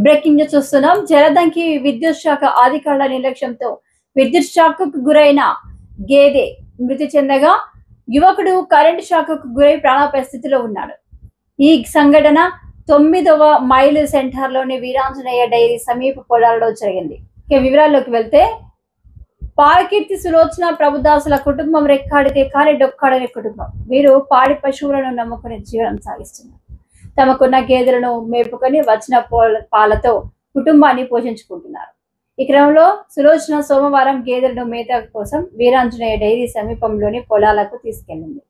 Breaking news చూస్తున్నాం. జలదంకి విద్యుత్ శాఖ అధికారుల నిర్లక్ష్యంతో విద్యుత్ షాక్కు గురైన గేదె మృతి చెందగా యువకుడు కరెంటు షాక్కు గురై ప్రాణాపాయ స్థితిలో ఉన్నాడు. ఈ సంఘటన 9వ మైలు సెంటర్లోని వీరాంజనేయ డైరీ సమీప పొలాల్లో జరిగింది. ఇక వివరాల్లోకి వెళ్తే పాలకీర్తి సులోచన ప్రభుదాసుల కుటుంబం రెక్కాడితే కానీ డొక్కాడని కుటుంబం. వీరు పాడి పశువులను నమ్ముకుని జీవనం సాగిస్తున్నారు. తమకున్న గేదెలను మేపుకొని వచ్చిన పాలతో కుటుంబాన్ని పోషించుకుంటున్నారు. ఈ క్రమంలో సులోచన సోమవారం గేదెలను మేత కోసం వీరాంజనేయ డైరీ సమీపంలోని పొలాలకు తీసుకెళ్లింది.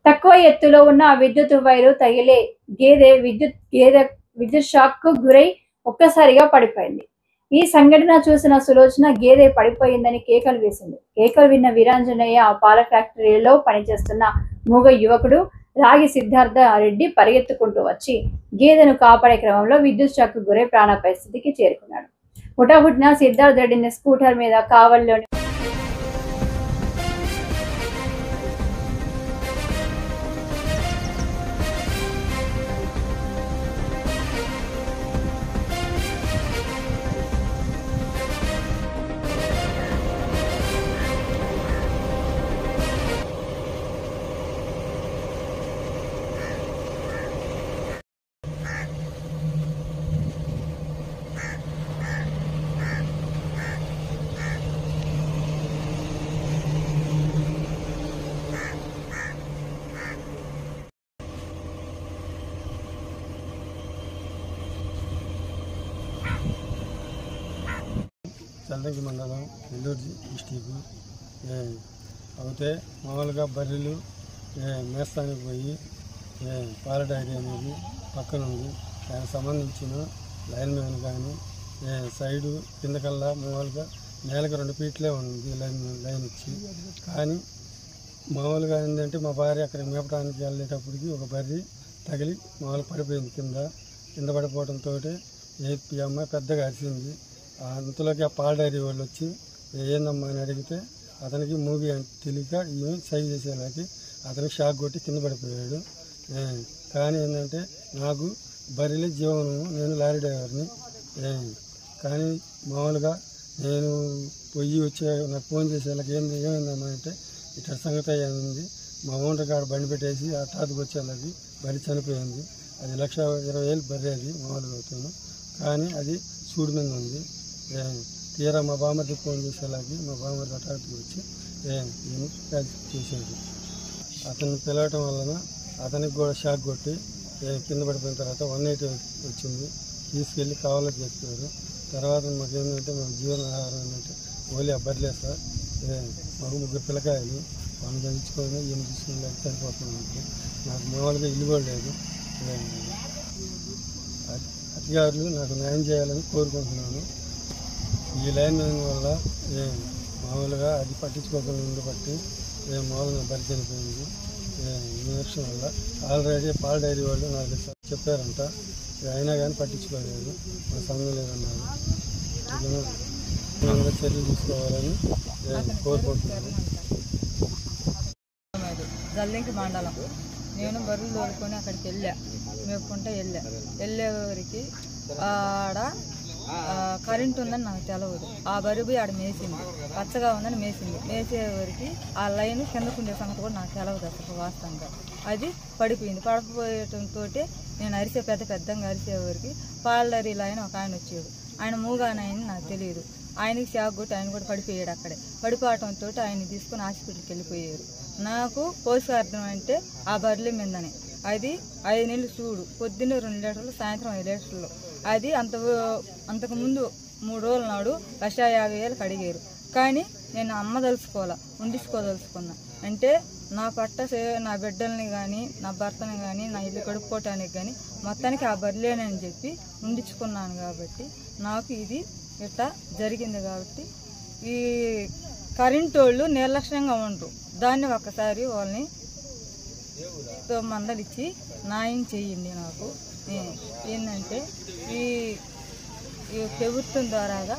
తక్కువ ఎత్తులో ఉన్న విద్యుత్ వైరు తగిలే విద్యుత్ షాక్ కు గురై ఒక్కసారిగా పడిపోయింది. ఈ సంఘటన చూసిన సులోచన గేదె పడిపోయిందని కేకలు వేసింది. కేకలు విన్న వీరాంజనేయ పాల ఫ్యాక్టరీలో పనిచేస్తున్న మూగ యువకుడు రాగి సిద్ధార్థ రెడ్డి పరిగెత్తుకుంటూ వచ్చి గేదెను కాపాడే క్రమంలో విద్యుత్ షాక్ కు గురై ప్రాణాపాయ స్థితికి చేరుకున్నాడు. హుటాహుటిన సిద్ధార్థ రెడ్డిని స్కూటర్ మీద కావలిలోని జలదంకి మండలం నెల్లూరు డిస్టిక్ అయితే మామూలుగా బర్రెలు మేస్తానికి పోయి పాల డైరీ అనేది పక్కన ఉంది. దానికి సంబంధించిన లైన్ మ్యాన్ కానీ సైడు కిందకల్లా మామూలుగా నేలకు 2 ఫీట్లే ఉంది లైన్ ఇచ్చి. కానీ మామూలుగా ఏంటంటే మా భార్య అక్కడ మేపడానికి వెళ్ళేటప్పటికి ఒక బర్రె తగిలి మామూలుగా పడిపోయింది. కింద పడిపోవడంతో ఈ అమ్మాయి పెద్దగా అరిచింది. అంతలోకి ఆ పాల డైరీ వాళ్ళు వచ్చి ఏందమ్మా అని అడిగితే అతనికి మూవీ అంటే తెలియక ఈమె సైజ్ చేసేలాకి అతనికి షాక్ కొట్టి కింద పడిపోయాడు. కానీ ఏంటంటే నాకు బర్రెలే జీవనము, నేను లారీ డ్రైవర్ని. కానీ మామూలుగా నేను వచ్చే నాకు ఫోన్ చేసేలాకి ఏమైందమ్మా అంటే ఇట్లా సంగతి అయింది. మా ఓనర్ కాడ బండి పెట్టేసి ఆ తాతకు వచ్చేలాకి బర్రె చనిపోయింది. అది 1,20,000 బర్రె అది మామూలుగా అవుతాను. కానీ అది సూడి మీద ఉంది. తీరా మా బామ్మర్ది ఫోన్ చేసేలాగి మా బామ్మర్ది అటాక్కి వచ్చి నేను చేసేది. అతన్ని పిలవటం వలన అతనికి కూడా షాక్ కొట్టి కింద పడిపోయిన తర్వాత 180 వచ్చింది. తీసుకెళ్ళి కావాలని చెప్పారు. తర్వాత మాకేంటంటే మా జీవన ఆహారం ఏంటంటే ఓన్లీ ఆ బర్రెలే సార్. మాకు 3 పిల్లకాయలు వాళ్ళని పెంచుకొని ఏం తీసుకుని సరిపోతున్నాం. నాకు మామూలుగా ఇల్లు కూడా లేదు. అధికారులు నాకు న్యాయం చేయాలని కోరుకుంటున్నాను. ఈ లైన్ వల్ల మామూలుగా అది పట్టించుకోకుండా ఉండబట్టి మామూలుగా బలి చనిపోయింది. ఈ విషయం వల్ల ఆల్రెడీ పాల డైరీ వాళ్ళు నాకు చెప్పారంట, అయినా కానీ పట్టించుకోలేదు, మా సంఘం లేదన్నారు. చర్యలు తీసుకోవాలని కోరుకుంటున్నాను. జలదంకి మండలం నేను బర్రెలు తోలుకొని అక్కడికి మేపుకుంటూ వెళ్ళేవారికి ఆడ కరెంట్ ఉందని నాకు తెలియదు. ఆ బరువు ఆడ మేసింది, పచ్చగా ఉందని మేసేవారికి ఆ లైన్ కిందకుండే సంగతి కూడా నాకు తెలియదు అసలు వాస్తవంగా. అది పడిపోయింది. పడిపోయటంతో నేను పెద్దగా అరిసేవారికి పాల డైరీ లైన్ ఒక ఆయన వచ్చాడు. ఆయన మూగానని నాకు తెలియదు. ఆయనకి షాక్ కొట్టి ఆయన కూడా పడిపోయాడు. అక్కడే పడిపోవటంతో ఆయన తీసుకుని హాస్పిటల్కి వెళ్ళిపోయారు. నాకు పోషకార్థం అంటే ఆ బర్రెల మీదనే. అది 5 నెలలు చూడు, పొద్దున్నే 2 లీటర్లు, సాయంత్రం 5 లీటర్లు. అది అంతకుముందు 3 రోజుల నాడు 1,50,000 అడిగారు. కానీ నేను ఉండించుకోదలుచుకున్నా. అంటే నా నా బిడ్డల్ని కానీ నా భర్తని కానీ నా ఇల్లు గడుపుకోవటానికి కానీ మొత్తానికి ఆ బర్రెలేనని చెప్పి ఉండించుకున్నాను. కాబట్టి నాకు ఇది ఇట్లా జరిగింది. కాబట్టి ఈ కరెంటు వాళ్ళు నిర్లక్ష్యంగా ఉండరు. దాన్ని ఒక్కసారి వాళ్ళని మందలిచ్చి న్యాయం చేయండి. నాకు ఏంటంటే ఈ ప్రభుత్వం ద్వారాగా